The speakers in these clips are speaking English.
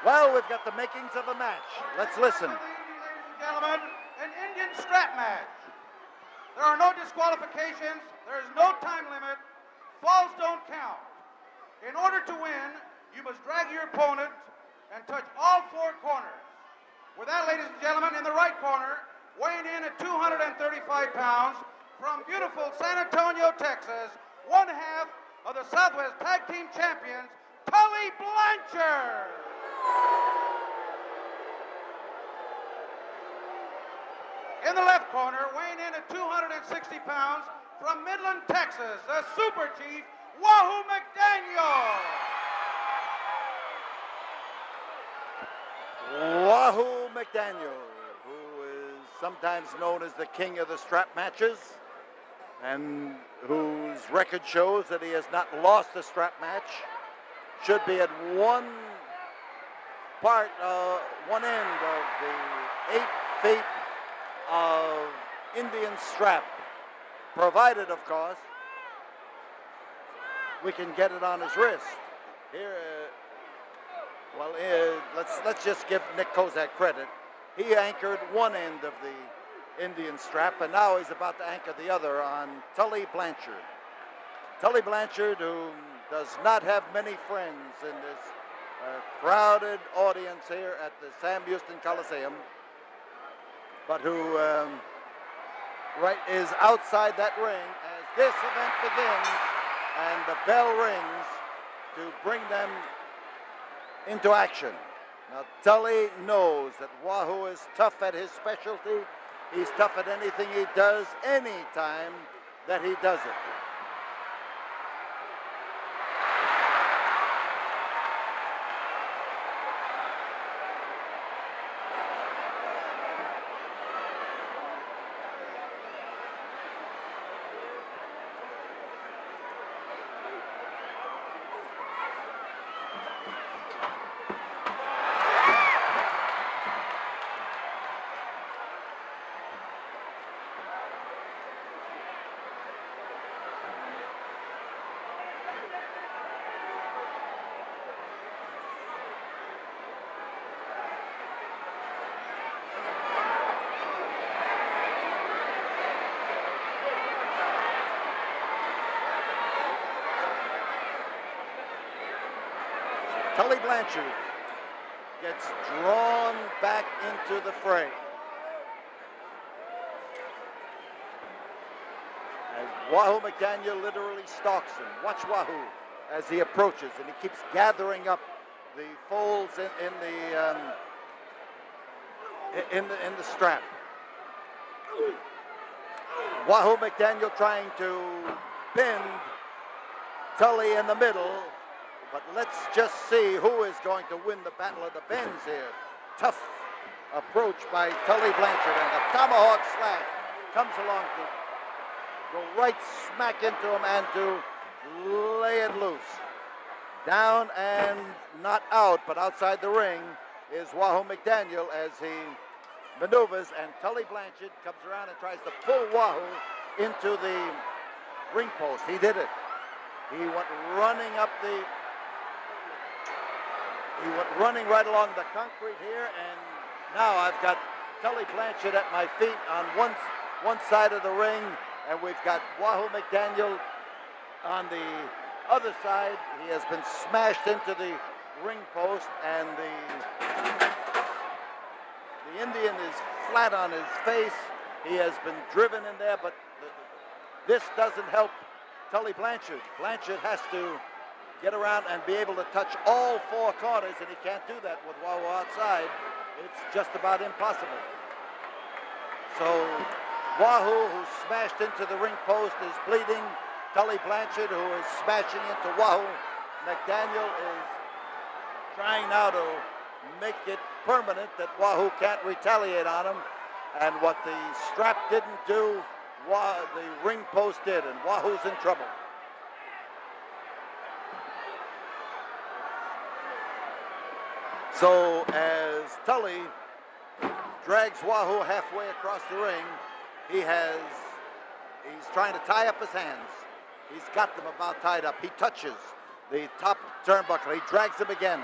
Well, we've got the makings of a match. Let's listen. Ladies and gentlemen, an Indian strap match. There are no disqualifications. There is no time limit. Falls don't count. In order to win, you must drag your opponent and touch all four corners. With that, ladies and gentlemen, in the right corner, weighing in at 235 pounds, from beautiful San Antonio, Texas, one half of the Southwest Tag Team Champions, Tully Blanchard. In the left corner, weighing in at 260 pounds, from Midland, Texas, the Super Chief, Wahoo McDaniel. Wahoo McDaniel, who is sometimes known as the king of the strap matches, and whose record shows that he has not lost a strap match, should be at one end of the 8 feet of Indian strap, provided, of course, we can get it on his wrist. Here, let's just give Nick Kozak credit. He anchored one end of the Indian strap, and now he's about to anchor the other on Tully Blanchard. Tully Blanchard, who does not have many friends in this crowded audience here at the Sam Houston Coliseum, but who is outside that ring as this event begins and the bell rings to bring them into action. Now, Tully knows that Wahoo is tough at his specialty. He's tough at anything he does, any time that he does it. Tully Blanchard gets drawn back into the fray as Wahoo McDaniel literally stalks him. Watch Wahoo as he approaches, and he keeps gathering up the folds in the strap. Wahoo McDaniel trying to bend Tully in the middle. But let's just see who is going to win the battle of the bends here. Tough approach by Tully Blanchard, and a tomahawk slash comes along to go right smack into him and to lay it loose. Down and not out, but outside the ring is Wahoo McDaniel as he maneuvers, and Tully Blanchard comes around and tries to pull Wahoo into the ring post. He did it. He went running right along the concrete here, and now I've got Tully Blanchard at my feet on one side of the ring, and we've got Wahoo McDaniel on the other side. He has been smashed into the ring post, and the Indian is flat on his face. He has been driven in there, but this doesn't help Tully Blanchard. Blanchard has to get around and be able to touch all four corners, and he can't do that with Wahoo outside. It's just about impossible. So Wahoo, who's smashed into the ring post, is bleeding. Tully Blanchard, who is smashing into Wahoo McDaniel, is trying now to make it permanent that Wahoo can't retaliate on him. And what the strap didn't do, the ring post did, and Wahoo's in trouble. So as Tully drags Wahoo halfway across the ring, he's trying to tie up his hands. He's got them about tied up. He touches the top turnbuckle. He drags him again.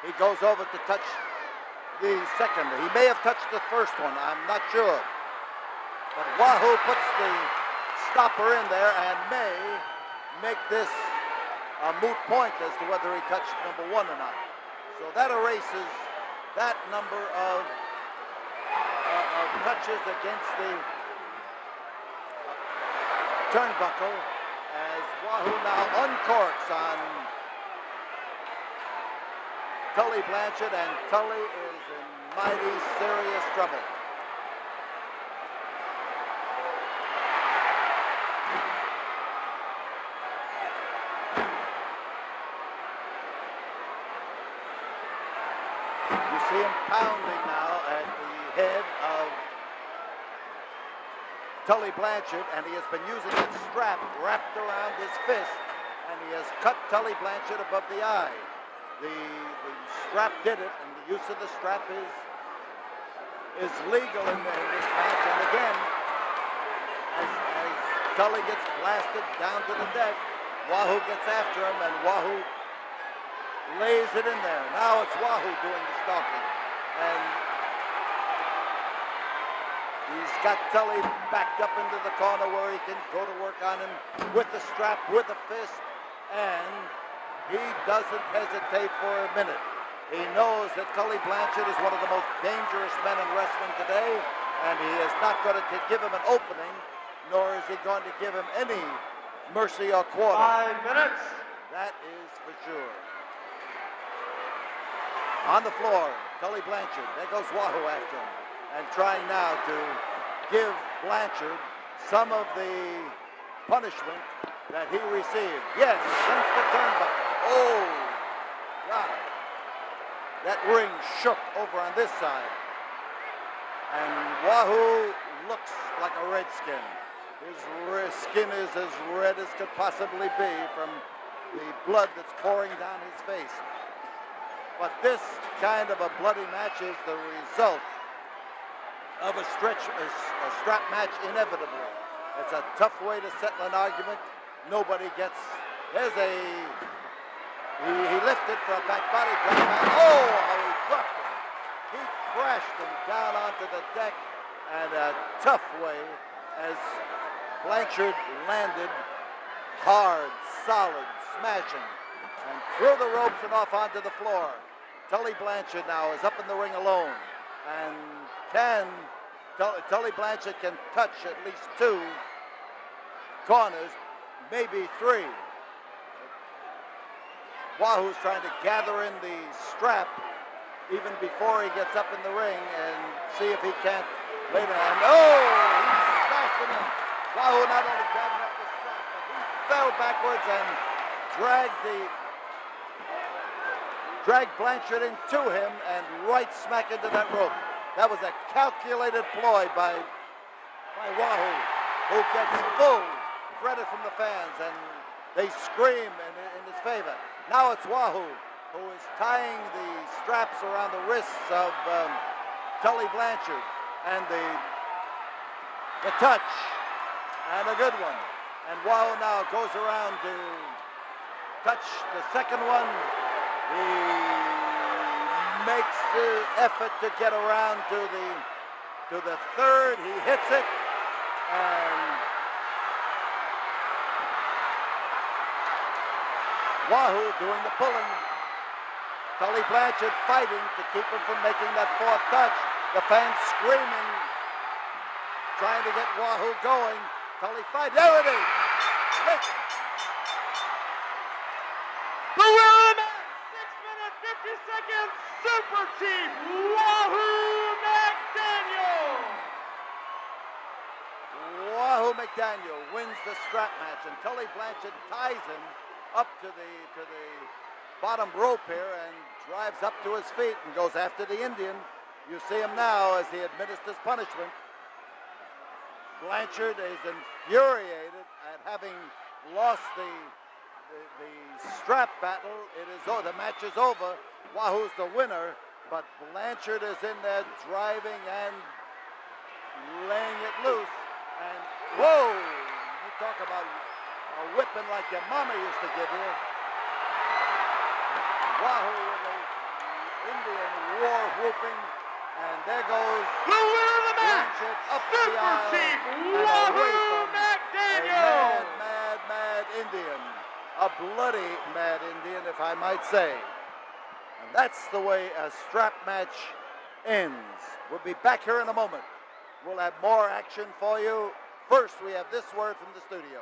He goes over to touch the second. He may have touched the first one. I'm not sure. But Wahoo puts the stopper in there and may make this a moot point as to whether he touched number one or not. So that erases that number of touches against the turnbuckle as Wahoo now uncorks on Tully Blanchard, and Tully is in mighty serious trouble. You see him pounding now at the head of Tully Blanchard, and he has been using that strap wrapped around his fist, and he has cut Tully Blanchard above the eye. The strap did it, and the use of the strap is legal in this match. And again, as Tully gets blasted down to the deck, Wahoo gets after him, and Wahoo lays it in there. Now it's Wahoo doing the stalking, and he's got Tully backed up into the corner where he can go to work on him with the strap, with the fist, and he doesn't hesitate for a minute. He knows that Tully Blanchard is one of the most dangerous men in wrestling today, and he is not going to give him an opening, nor is he going to give him any mercy or quarter. 5 minutes. That is for sure. On the floor, Tully Blanchard. There goes Wahoo after him, and trying now to give Blanchard some of the punishment that he received. Yes, against the turnbuckle. Oh, God. That ring shook over on this side. And Wahoo looks like a redskin. His skin is as red as could possibly be from the blood that's pouring down his face. But this kind of a bloody match is the result of a strap match inevitably. It's a tough way to settle an argument. Nobody gets, he lifted for a back body drop. Oh, how he dropped him. He crashed him down onto the deck, and a tough way as Blanchard landed hard, solid, smashing, and through the ropes and off onto the floor. Tully Blanchard now is up in the ring alone, and Tully Blanchard can touch at least 2 corners, maybe 3. Wahoo's trying to gather in the strap even before he gets up in the ring and see if he can't lay the hand. Oh, he smashed him in. Wahoo not only gathered up the strap, but he fell backwards and dragged Blanchard into him and right smack into that rope. That was a calculated ploy by Wahoo, who gets full credit from the fans, and they scream in his favor. Now it's Wahoo, who is tying the straps around the wrists of Tully Blanchard, and the touch, and a good one. And Wahoo now goes around to touch the second one. He makes the effort to get around to the third. He hits it, and Wahoo doing the pulling. Tully Blanchard fighting to keep him from making that 4th touch. The fans screaming, trying to get Wahoo going. Tully fight. There it is. Listen. The winner, 6 minutes, 50 seconds, Super Chief Wahoo McDaniel. Wahoo McDaniel wins the strap match, and Tully Blanchard ties him up to the bottom rope here and drives up to his feet and goes after the Indian. You see him now as he administers punishment. Blanchard is infuriated at having lost the strap battle. The match is over. Wahoo's the winner, but Blanchard is in there driving and laying it loose. And whoa, you talk about a whipping like your mama used to give you. Wahoo with a Indian war whooping, and there goes The winner of the match, Blanchard up the Super aisle Chief and away Wahoo from McDaniel. a mad Indian, a bloody mad Indian, if I might say. And that's the way a strap match ends. We'll be back here in a moment. We'll have more action for you. First, we have this word from the studio.